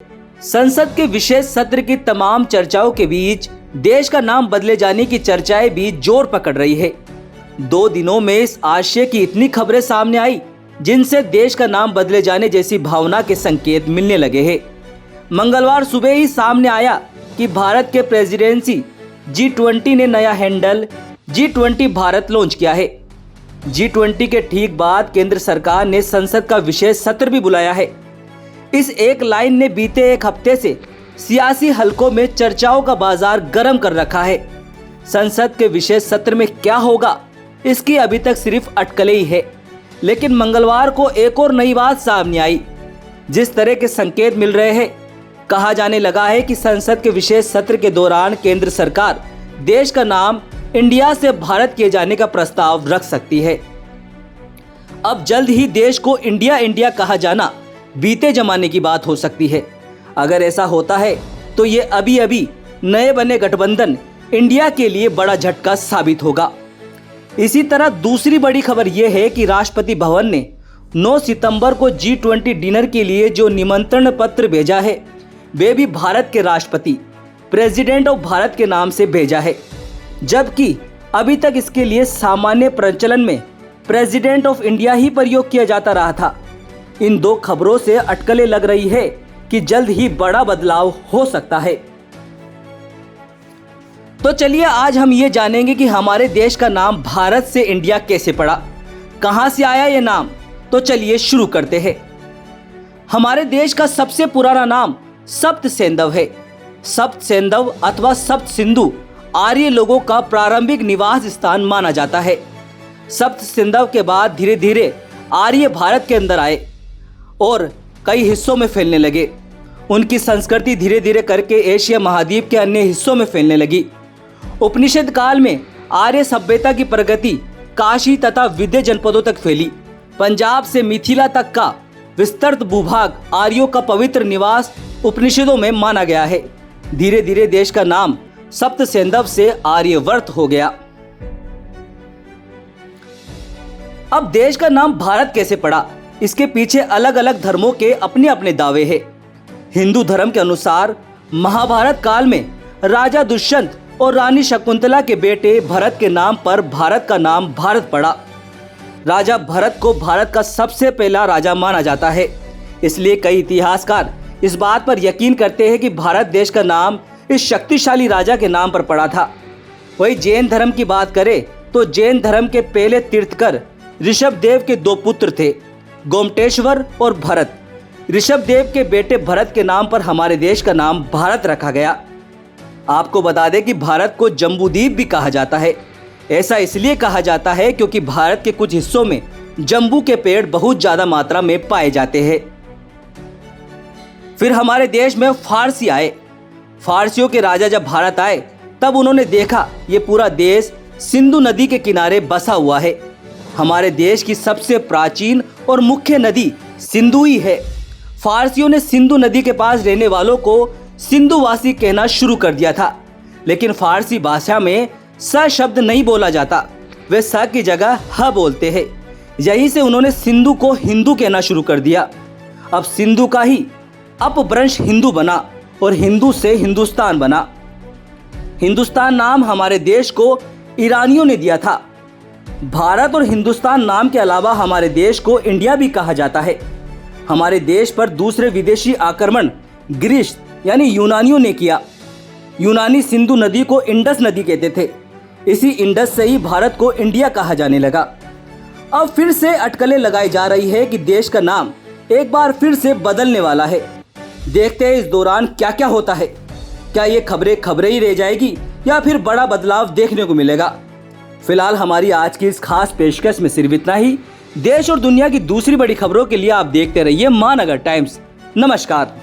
संसद के विशेष सत्र की तमाम चर्चाओं के बीच देश का नाम बदले जाने की चर्चाएं भी जोर पकड़ रही है। 2 दिनों में इस आशय की इतनी खबरें सामने आई जिनसे देश का नाम बदले जाने जैसी भावना के संकेत मिलने लगे हैं। मंगलवार सुबह ही सामने आया कि भारत के प्रेसिडेंसी G20 ने नया हैंडल G20 भारत लॉन्च किया है। G20 के ठीक बाद केंद्र सरकार ने संसद का विशेष सत्र भी बुलाया है। इस एक लाइन ने बीते एक हफ्ते से सियासी हलकों में चर्चाओं का बाजार गर्म कर रखा है। संसद के विशेष सत्र में क्या होगा, इसकी अभी तक सिर्फ अटकलें ही है। लेकिन मंगलवार को एक और नई बात सामने आई। जिस तरह के संकेत मिल रहे हैं, कहा जाने लगा है कि संसद के विशेष सत्र के दौरान केंद्र सरकार देश का नाम इंडिया से भारत किए जाने का प्रस्ताव रख सकती है। अब जल्द ही देश को इंडिया इंडिया कहा जाना बीते जमाने की बात हो सकती है। अगर ऐसा होता है तो ये अभी अभी नए बने गठबंधन इंडिया के लिए बड़ा झटका साबित होगा। इसी तरह दूसरी बड़ी खबर यह है कि राष्ट्रपति भवन ने 9 सितंबर को G20 डिनर के लिए जो निमंत्रण पत्र भेजा है, वे भी भारत के राष्ट्रपति प्रेसिडेंट ऑफ भारत के नाम से भेजा है, जबकि अभी तक इसके लिए सामान्य प्रचलन में प्रेसिडेंट ऑफ इंडिया ही प्रयोग किया जाता रहा था। इन 2 खबरों से अटकलें लग रही है कि जल्द ही बड़ा बदलाव हो सकता है। तो चलिए आज हम ये जानेंगे कि हमारे देश का नाम भारत से इंडिया कैसे पड़ा, कहां से आया ये नाम। तो चलिए शुरू करते हैं। हमारे देश का सबसे पुराना नाम सप्त सेंधव है। सप्त सेंधव अथवा सप्त सिंधु आर्य लोगों का प्रारंभिक निवास स्थान माना जाता है। सप्त सिंधव के बाद धीरे धीरे आर्य भारत के अंदर आए और कई हिस्सों में फैलने लगे। उनकी संस्कृति धीरे धीरे करके एशिया महाद्वीप के अन्य हिस्सों में फैलने लगी। उपनिषद काल में आर्य सभ्यता की प्रगति काशी तथा विंध्य जनपदों तक फैली। पंजाब से मिथिला तक का विस्तृत भूभाग आर्यों का पवित्र निवास उपनिषदों में माना गया है। धीरे धीरे देश का नाम सप्त सेंधव से आर्यवर्त हो गया। अब देश का नाम भारत कैसे पड़ा, इसके पीछे अलग अलग धर्मों के अपने अपने दावे हैं। हिंदू धर्म के अनुसार महाभारत काल में राजा दुष्यंत और रानी शकुंतला के बेटे भरत के नाम पर भारत का नाम भारत पड़ा। राजा भरत को भारत का सबसे पहला राजा माना जाता है, इसलिए कई इतिहासकार इस बात पर यकीन करते हैं कि भारत देश का नाम इस शक्तिशाली राजा के नाम पर पड़ा था। वही जैन धर्म की बात करें तो जैन धर्म के पहले तीर्थकर ऋषभदेव के 2 पुत्र थे, गोमटेश्वर और भरत। ऋषभदेव के बेटे भरत के नाम पर हमारे देश का नाम भारत रखा गया। आपको बता दें कि भारत को जम्बूद्वीप भी कहा जाता है। ऐसा इसलिए कहा जाता है क्योंकि भारत के कुछ हिस्सों में जम्बू के पेड़ बहुत ज्यादा मात्रा में पाए जाते हैं। फिर हमारे देश में फारसी आए। फारसियों के राजा जब भारत आए तब उन्होंने देखा ये पूरा देश सिंधु नदी के किनारे बसा हुआ है। हमारे देश की सबसे प्राचीन और मुख्य नदी सिंधु ही है। फारसियों ने सिंधु नदी के पास रहने वालों को सिंधुवासी कहना शुरू कर दिया था, लेकिन फारसी भाषा में स शब्द नहीं बोला जाता, वे स की जगह ह बोलते हैं। यहीं से उन्होंने सिंधु को हिंदू कहना शुरू कर दिया। अब सिंधु का ही अपभ्रंश हिंदू बना और हिंदू से हिंदुस्तान बना। हिंदुस्तान नाम हमारे देश को ईरानियों ने दिया था। भारत और हिंदुस्तान नाम के अलावा हमारे देश को इंडिया भी कहा जाता है। हमारे देश पर दूसरे विदेशी आक्रमण ग्रीस यानी यूनानियों ने किया। यूनानी सिंधु नदी को इंडस नदी कहते थे। इसी इंडस से ही भारत को इंडिया कहा जाने लगा। अब फिर से अटकलें लगाई जा रही है कि देश का नाम एक बार फिर से बदलने वाला है। देखते हैं इस दौरान क्या क्या होता है। क्या ये खबरें ही रह जाएगी या फिर बड़ा बदलाव देखने को मिलेगा। फिलहाल हमारी आज की इस खास पेशकश में सिर्फ इतना ही। देश और दुनिया की दूसरी बड़ी खबरों के लिए आप देखते रहिए महानगर टाइम्स। नमस्कार।